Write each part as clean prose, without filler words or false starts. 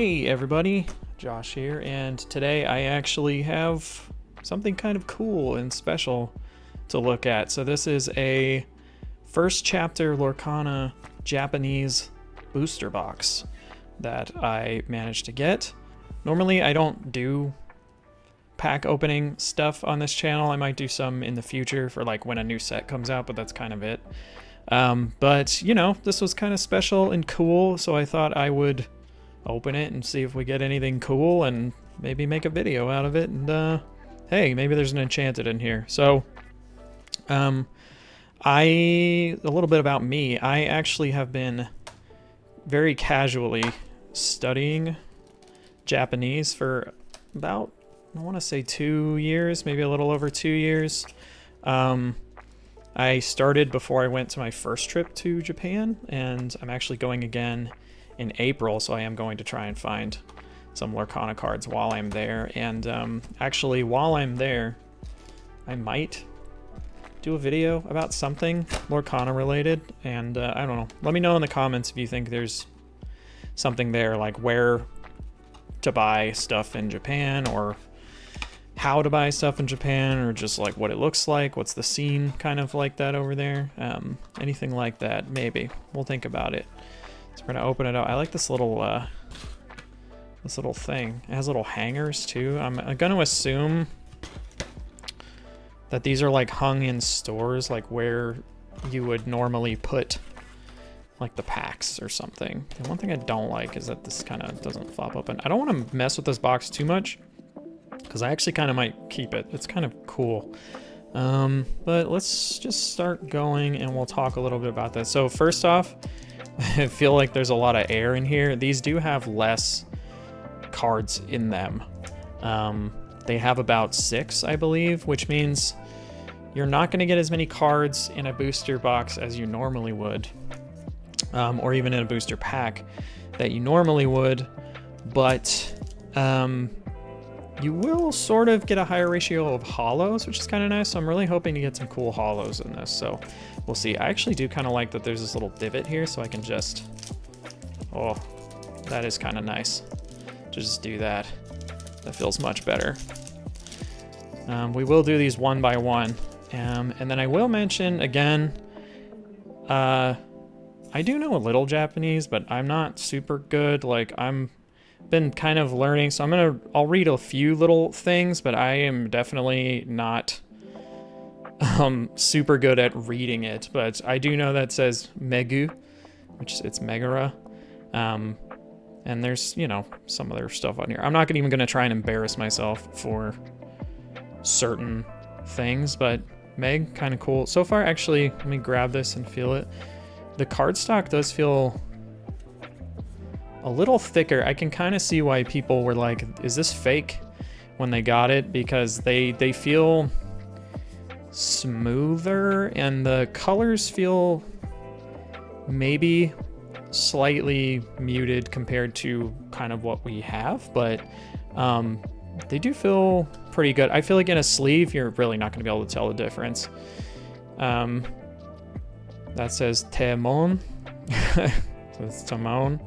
Hey everybody, Josh here, and today I actually have something kind of cool and special to look at. So this is a first chapter Lorcana Japanese booster box that I managed to get. Normally I don't do pack opening stuff on this channel. I might do some in the future for like when a new set comes out, but that's kind of it. But you know, this was kind of special and cool, so I thought I would open it and see if we get anything cool and maybe make a video out of it. And hey, maybe there's an enchanted in here. So a little bit about me. I actually have been very casually studying Japanese for about, I want to say 2 years, maybe a little over 2 years. I started before I went to my first trip to Japan, and I'm actually going again in April, so I am going to try and find some Lorcana cards while I'm there. And actually, while I'm there, I might do a video about something Lorcana related, and I don't know. Let me know in the comments if you think there's something there, like where to buy stuff in Japan, or how to buy stuff in Japan, or just like what it looks like, what's the scene kind of like that over there. Anything like that, maybe. We'll think about it. So we're gonna open it up. I like this little thing. It has little hangers too. I'm gonna assume that these are like hung in stores, like where you would normally put like the packs or something. And one thing I don't like is that this kind of doesn't flop open. I don't want to mess with this box too much, because I actually kind of might keep it. It's kind of cool. But let's just start going and we'll talk a little bit about that. So first off, I feel like there's a lot of air in here. These do have less cards in them. They have about 6, I believe, which means you're not going to get as many cards in a booster box as you normally would, or even in a booster pack that you normally would, but you will sort of get a higher ratio of holos, which is kind of nice. So I'm really hoping to get some cool holos in this. So we'll see. I actually do kind of like that there's this little divot here, so I can just, oh, that is kind of nice. Just do that. That feels much better. We will do these one by one. And then I will mention again, I do know a little Japanese, but I'm not super good. Like I'm been kind of learning, so I'll read a few little things, but I am definitely not super good at reading it. But I do know that it says Megu, which it's Megara, and there's, you know, some other stuff on here. I'm not even gonna try and embarrass myself for certain things, but Meg, kind of cool so far. Actually, let me grab this and feel it. The cardstock does feel a little thicker. I can kind of see why people were like, is this fake, when they got it, because they feel smoother and the colors feel maybe slightly muted compared to kind of what we have, but they do feel pretty good. I feel like in a sleeve you're really not going to be able to tell the difference. That says Temon. So it's Timon.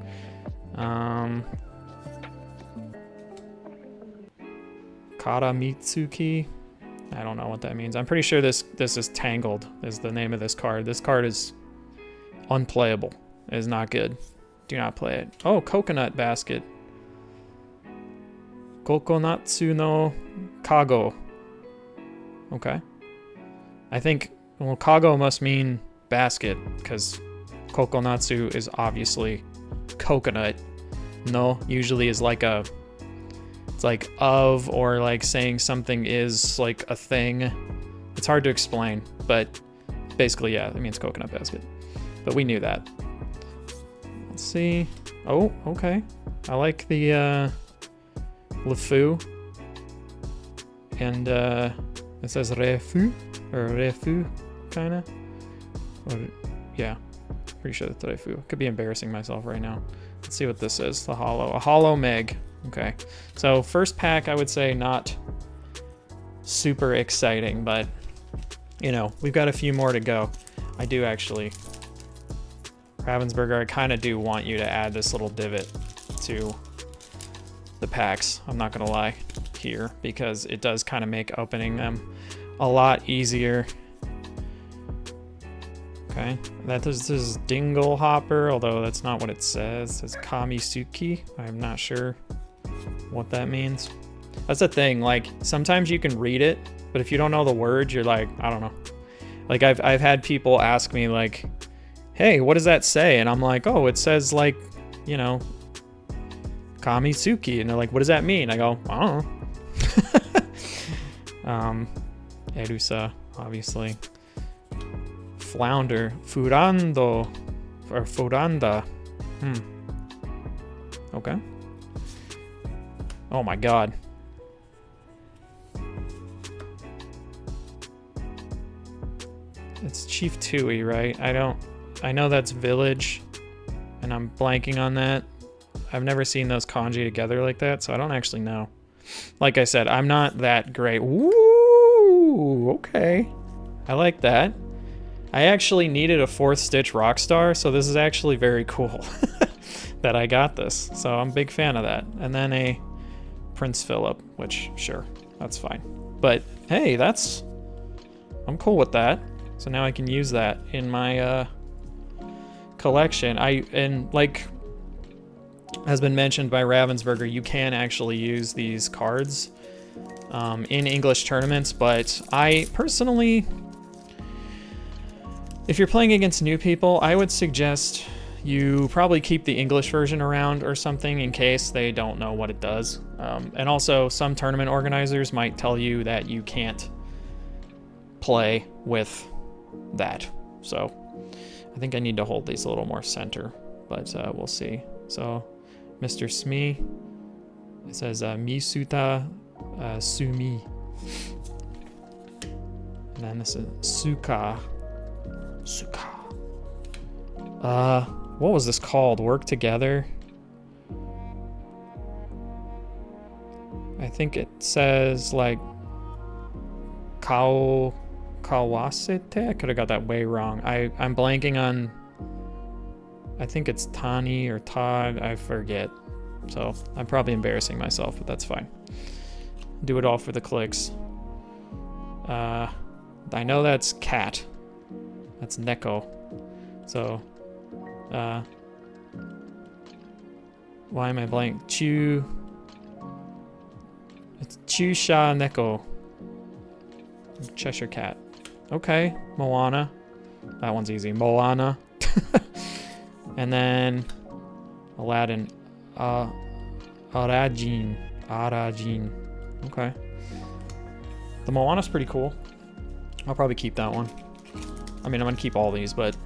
Karamitsuki. I don't know what that means. I'm pretty sure this is Tangled is the name of this card. This card is unplayable. It is not good. Do not play it. Oh, coconut basket. Kokonatsu no kago. Okay. I think, well, kago must mean basket, because kokonatsu is obviously coconut. No usually is like a, it's like of, or like saying something is like a thing. It's hard to explain, but basically, yeah, it means coconut basket. But we knew that. Let's see. Oh, okay. I like the LeFou. And it says Refu, or Refu, kinda. Or, yeah, pretty sure that's Refu. Could be embarrassing myself right now. Let's see what this is. The holo. A holo Meg. Okay. So first pack, I would say not super exciting, but you know, we've got a few more to go. I do actually, Ravensburger, I kind of do want you to add this little divot to the packs, I'm not gonna lie, here, because it does kind of make opening them a lot easier. Okay, this is Dingle Hopper, although that's not what it says. It says Kamisuki. I'm not sure what that means. That's the thing, like, sometimes you can read it, but if you don't know the words, you're like, I don't know. Like, I've had people ask me, like, hey, what does that say? And I'm like, oh, it says, like, you know, Kamisuki. And they're like, what does that mean? I go, I don't know. Erusa, obviously. Flounder. Furando. Or Furanda. Okay. Oh my god. It's Chief Tui, right? I know that's Village, and I'm blanking on that. I've never seen those kanji together like that, so I don't actually know. Like I said, I'm not that great. Woo! Okay. I like that. I actually needed a 4th Stitch Rockstar, so this is actually very cool that I got this. So I'm a big fan of that. And then a Prince Philip, which, sure, that's fine. But, hey, I'm cool with that. So now I can use that in my collection. And like has been mentioned by Ravensburger, you can actually use these cards in English tournaments, but I personally, if you're playing against new people, I would suggest you probably keep the English version around or something in case they don't know what it does. And also, some tournament organizers might tell you that you can't play with that. So I think I need to hold these a little more center, but we'll see. So Mr. Smee, it says Misuta Sumi. And then this is Suka. What was this called? Work Together? I think it says like Kawasete. I could have got that way wrong. I'm blanking on, I think it's Tani or Todd, I forget. So I'm probably embarrassing myself, but that's fine. Do it all for the clicks. I know that's cat. That's Neko. So, why am I blank? It's Chusha Neko. Cheshire Cat. Okay, Moana. That one's easy. Moana. And then Aladdin. Arajin. Okay. The Moana's pretty cool. I'll probably keep that one. I mean, I'm gonna keep all these, but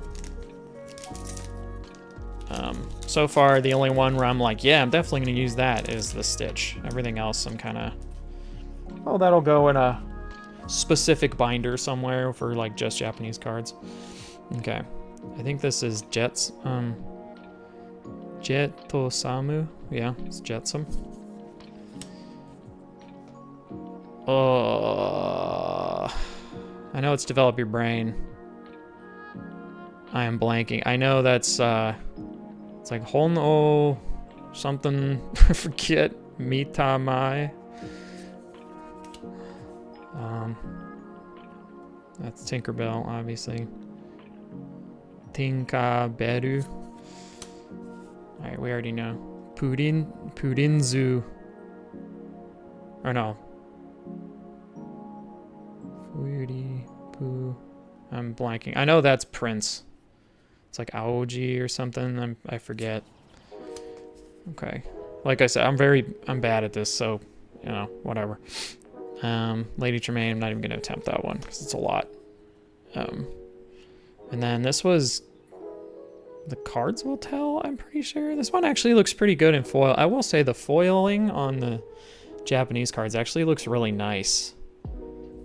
so far the only one where I'm like, yeah, I'm definitely gonna use that is the Stitch. Everything else I'm kind of, oh, that'll go in a specific binder somewhere for like just Japanese cards. Okay, I think this is Jetosamu. Yeah, it's Jetsam. I know it's Develop Your Brain. I am blanking. I know that's it's like Hon-o something. I forget. Mitamai. That's Tinkerbell, obviously. Tinkaberu. Alright, we already know. Pudinzu. Or no. I'm blanking. I know that's Prince. It's like Aoji or something. I forget. Okay. Like I said, I'm bad at this, so, you know, whatever. Lady Tremaine, I'm not even going to attempt that one because it's a lot. And then this was The Cards Will Tell, I'm pretty sure. This one actually looks pretty good in foil. I will say the foiling on the Japanese cards actually looks really nice.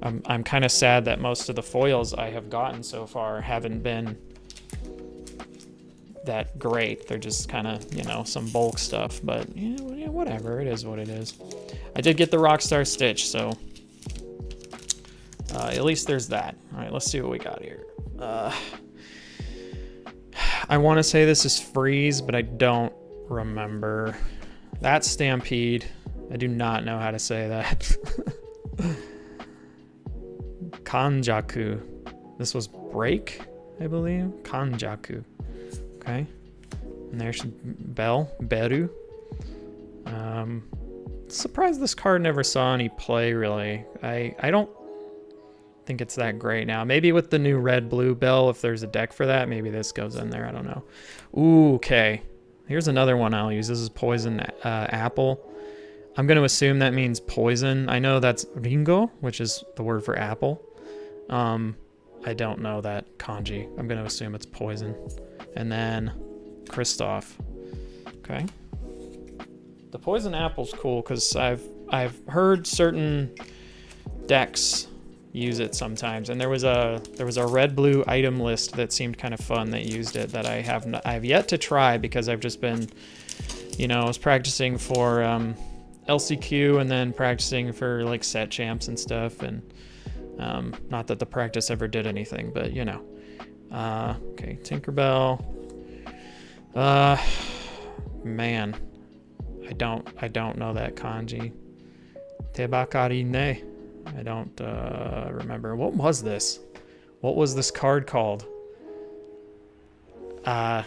I'm kind of sad that most of the foils I have gotten so far haven't been that great. They're just kind of, you know, some bulk stuff, but yeah, whatever. It is what it is. I did get the Rockstar Stitch, so at least there's that. All right, let's see what we got here. I want to say this is Freeze, but I don't remember. That's Stampede. I do not know how to say that. Kanjaku. This was break, I believe. Kanjaku. Okay. And there's Bell. Beru. Surprised this card never saw any play, really. I don't think it's that great now. Maybe with the new red-blue Bell, if there's a deck for that, maybe this goes in there. I don't know. Ooh, okay. Here's another one I'll use. This is Poison Apple. I'm going to assume that means poison. I know that's Ringo, which is the word for apple. I don't know that kanji. I'm going to assume it's poison. And then Kristoff. Okay. The poison apple's cool because I've heard certain decks use it sometimes, and there was a red blue item list that seemed kind of fun that used it that I've yet to try because I've just been, I was practicing for LCQ and then practicing for like set champs and stuff, and not that the practice ever did anything, but okay, Tinkerbell. Man, I don't know that kanji. Tebakarine. I don't remember. What was this? What was this card called? It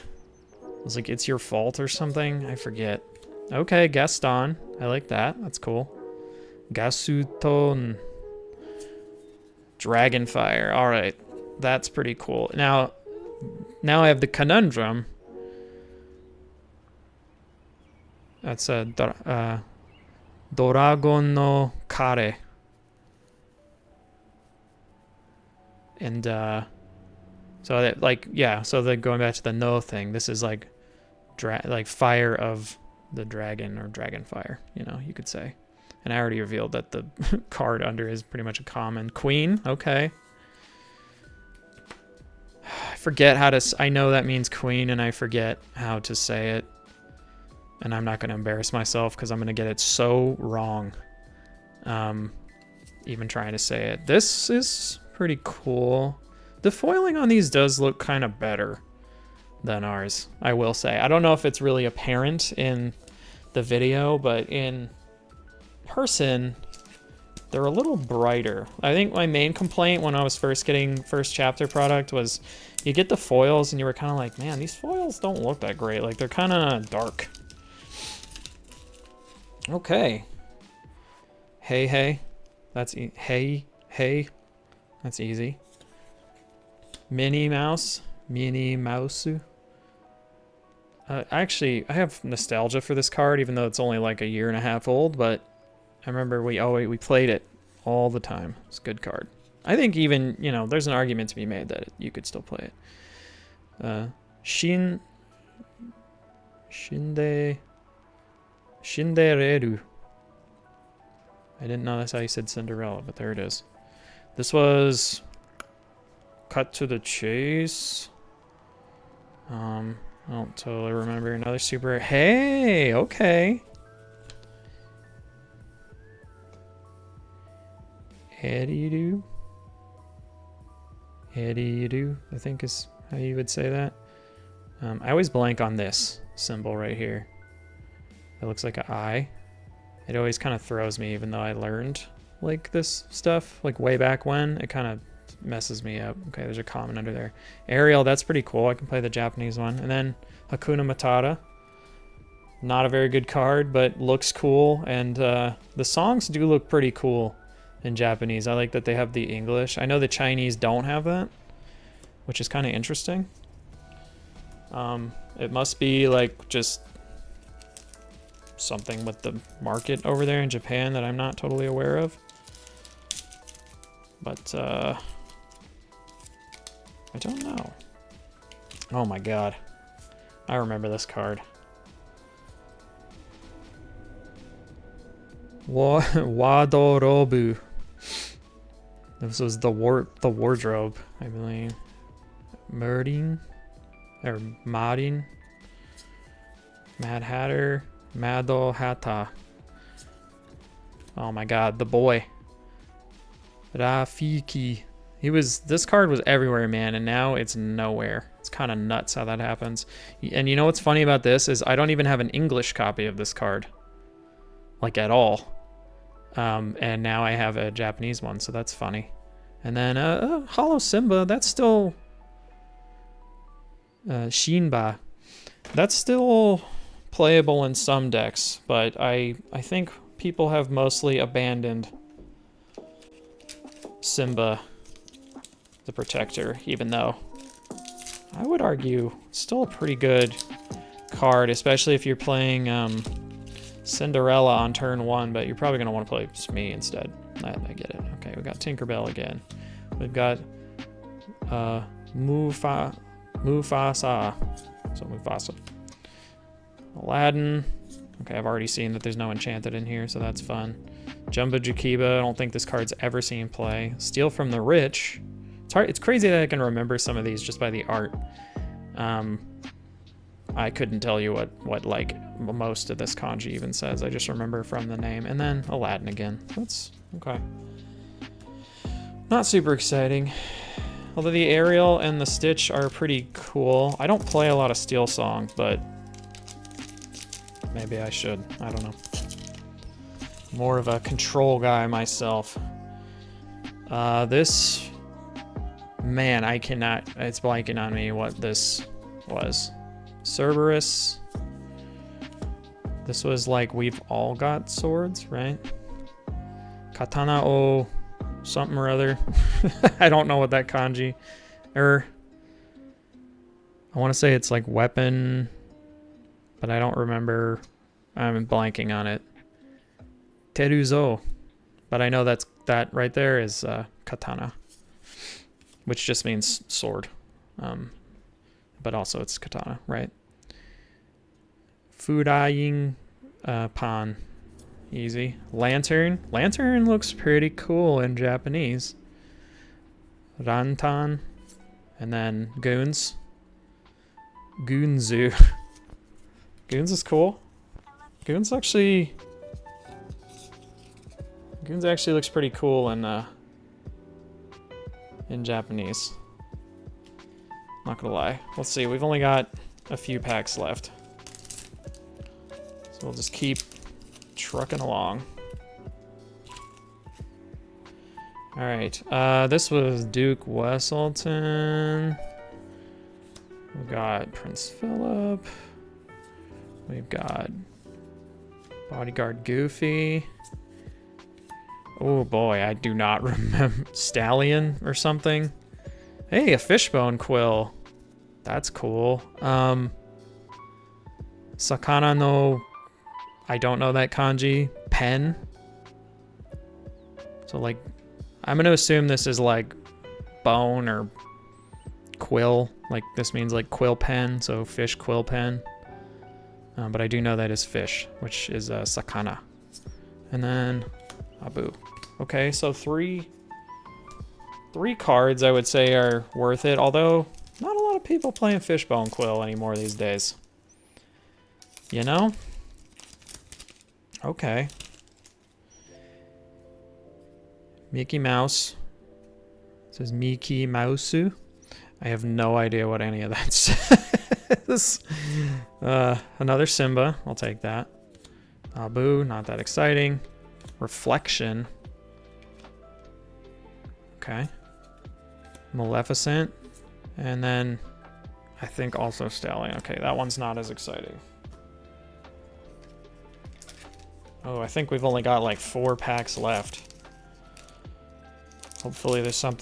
was like It's Your Fault or something. I forget. Okay, Gaston. I like that. That's cool. Gasuton. Dragonfire. All right. That's pretty cool. Now I have the conundrum. That's a Doragon no Kare. And so that, like, yeah, so then going back to the no thing, this is like fire of the dragon, or dragon fire, you could say. And I already revealed that the card under is pretty much a common. Queen, okay. I forget how to, I know that means queen, and I forget how to say it. And I'm not going to embarrass myself because I'm going to get it so wrong. Even trying to say it. This is pretty cool. The foiling on these does look kind of better than ours, I will say. I don't know if it's really apparent in the video, but in person, they're a little brighter. I think my main complaint when I was first getting first chapter product was you get the foils and you were kind of like, man, these foils don't look that great. Like, they're kind of dark. Okay. Hey. That's hey. That's easy. Minnie Mouse. Actually, I have nostalgia for this card, even though it's only like a year and a half old, but I remember we played it all the time. It's a good card. I think even, there's an argument to be made that you could still play it. Shindereru. I didn't know that's how you said Cinderella, but there it is. This was Cut to the Chase. I don't totally remember. Another super. Hey, okay. Eddie-doo, I think is how you would say that. I always blank on this symbol right here. It looks like an eye. It always kind of throws me, even though I learned like this stuff like way back when. It kind of messes me up. Okay, there's a common under there. Ariel, that's pretty cool. I can play the Japanese one. And then Hakuna Matata. Not a very good card, but looks cool. And the songs do look pretty cool in Japanese. I like that they have the English. I know the Chinese don't have that, which is kind of interesting. It must be like just something with the market over there in Japan that I'm not totally aware of. But I don't know. Oh my god. I remember this card. Wadorobu. This was the wardrobe, I believe. Merding? Or Marin? Mad Hatter? Mado Hata. Oh my god, the boy. Rafiki. This card was everywhere, man, and now it's nowhere. It's kind of nuts how that happens. And you know what's funny about this is I don't even have an English copy of this card. like at all. And now I have a Japanese one, so that's funny. And then Hollow Simba, that's still Shinba. That's still playable in some decks, but I think people have mostly abandoned Simba the Protector, even though I would argue it's still a pretty good card, especially if you're playing Cinderella on turn 1, but you're probably going to want to play Smee instead. I get it. Okay, we got Tinkerbell again. We've got Mufasa. So Mufasa. Aladdin. Okay, I've already seen that there's no enchanted in here, so that's fun. Jumbo Jakiba. I don't think this card's ever seen play. Steal from the Rich. It's hard. It's crazy that I can remember some of these just by the art. I couldn't tell you what like most of this kanji even says. I just remember from the name. And then Aladdin again. That's okay. Not super exciting. Although the Ariel and the Stitch are pretty cool. I don't play a lot of Steel Song, but maybe I should. I don't know. More of a control guy myself. This... Man, I cannot... It's blanking on me what this was. Cerberus. This was like we've all got swords, right? Katana o something or other. I don't know what that kanji... I want to say it's like weapon, but I don't remember. I'm blanking on it. Teruzo. But I know that right there is katana, which just means sword. But also it's katana, right? Fudaing Pan. Easy. Lantern. Lantern looks pretty cool in Japanese. Rantan. And then Goons. Goonzu. Goons is cool. Goons actually looks pretty cool in Japanese. Not gonna lie. Let's see, we've only got a few packs left. So we'll just keep trucking along. Alright, this was Duke Wesselton. We've got Prince Philip. We've got Bodyguard Goofy. Oh boy, I do not remember. Stallion or something. Hey, a Fishbone Quill. That's cool. Sakana no... I don't know that kanji. Pen. So like... I'm going to assume this is like bone or quill. Like this means like quill pen, so fish quill pen. But I do know that is fish, which is sakana. And then Abu. Okay, so three cards I would say are worth it, although not a lot of people playing Fishbone Quill anymore these days. You know? Okay. Mickey Mouse. It says Mickey Mousu. I have no idea what any of that says. Another Simba. I'll take that. Abu, not that exciting. Reflection. Okay. Maleficent. And then I think also Stallion. Okay, that one's not as exciting. Oh, I think we've only got like 4 packs left. Hopefully there's some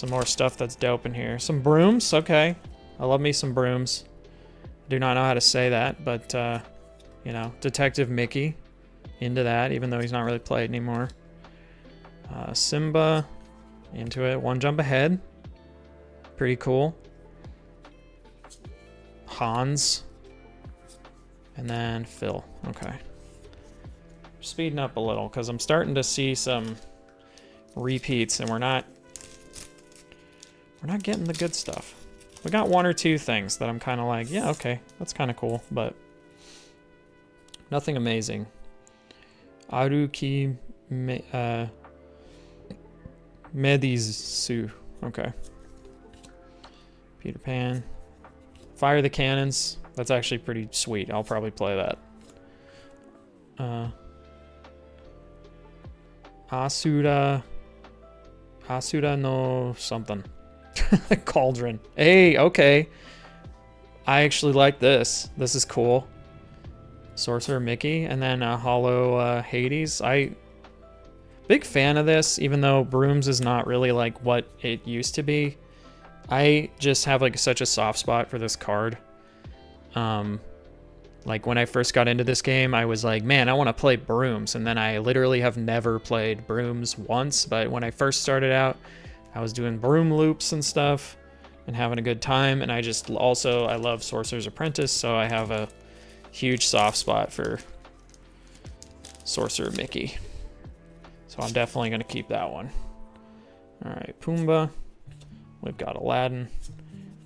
more stuff that's dope in here. Some brooms, okay. I love me some brooms. Do not know how to say that, but you know, Detective Mickey. Into that, even though he's not really played anymore. Simba, into it. One jump ahead. Pretty cool. Hans. And then Phil. Okay. Speeding up a little, because I'm starting to see some repeats, and we're not getting the good stuff. We got 1 or 2 things that I'm kind of like, yeah, okay, that's kind of cool, but nothing amazing. Aruki Medizu. Okay. Peter Pan. Fire the Cannons. That's actually pretty sweet. I'll probably play that. Asura no something. Cauldron. Hey, okay. I actually like this. This is cool. Sorcerer Mickey, and then Hollow Hades. Big fan of this, even though Brooms is not really like what it used to be. I just have like such a soft spot for this card. Like when I first got into this game, I was like, man, I want to play Brooms, and then I literally have never played Brooms once. But when I first started out, I was doing broom loops and stuff and having a good time. And I love Sorcerer's Apprentice, so I have a huge soft spot for Sorcerer Mickey. So I'm definitely going to keep that one. All right, Pumbaa. We've got Aladdin.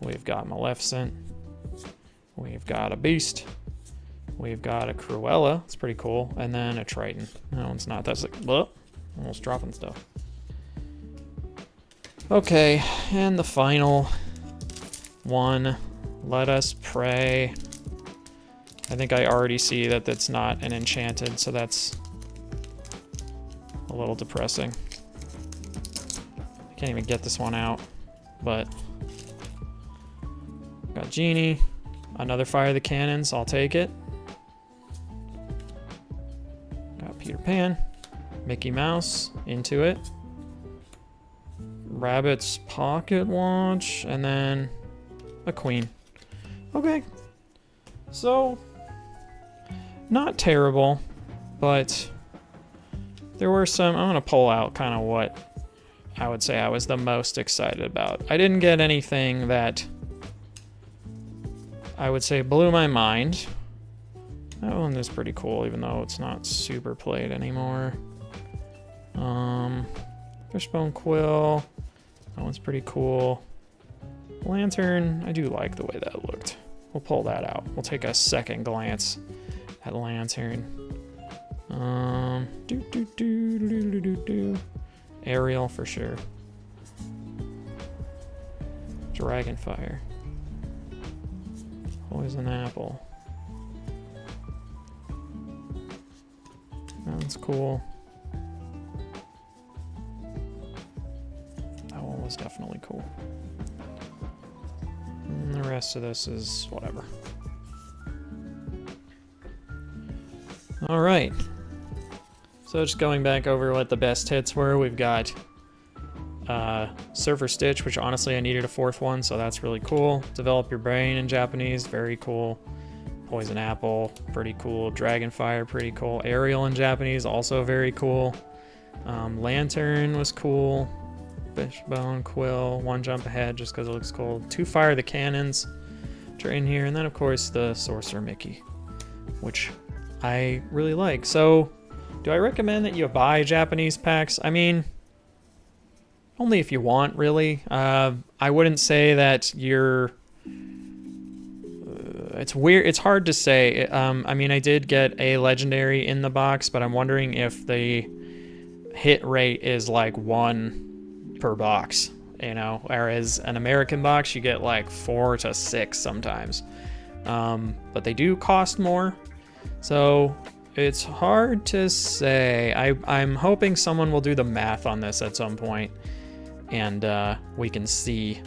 We've got Maleficent. We've got a Beast. We've got a Cruella. It's pretty cool. And then a Triton. That one's not. That's like, whoa, almost dropping stuff. Okay, and the final one. Let Us Pray. I think I already see that that's not an enchanted, so that's a little depressing. I can't even get this one out, but got Genie, another Fire the Cannons, I'll take it. Got Peter Pan, Mickey Mouse, into it. Rabbit's Pocket Watch, and then a Queen. Okay, so not terrible, but there were some. I'm gonna pull out kind of what I would say I was the most excited about. I didn't get anything that I would say blew my mind. That one is pretty cool, even though it's not super played anymore. Fishbone Quill. That one's pretty cool. Lantern, I do like the way that looked. We'll pull that out. We'll take a second glance at Lantern. Ariel for sure. Dragonfire. Poison Apple. That one's cool. That one was definitely cool. And the rest of this is whatever. All right. So just going back over what the best hits were, we've got Surfer Stitch, which honestly I needed a fourth one, so that's really cool. Develop Your Brain in Japanese, very cool. Poison Apple, pretty cool. Dragonfire, pretty cool. Ariel in Japanese, also very cool. Lantern was cool. Fishbone Quill, One Jump Ahead, just because it looks cool. 2 Fire the Cannons, which are in here, and then of course the Sorcerer Mickey, which I really like. So, do I recommend that you buy Japanese packs? I mean, only if you want, really. I wouldn't say that you're... it's weird. It's hard to say. I mean, I did get a legendary in the box, but I'm wondering if the hit rate is like 1 per box, you know, whereas an American box, you get like 4 to 6 sometimes. But they do cost more. So it's hard to say. I'm hoping someone will do the math on this at some point, and we can see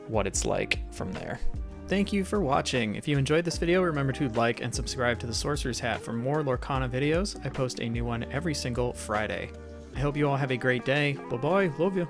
what it's like from there. Thank you for watching. If you enjoyed this video, remember to like and subscribe to the Sorcerer's Hat for more Lorcana videos. I post a new one every single Friday. I hope you all have a great day. Bye-bye. Love you.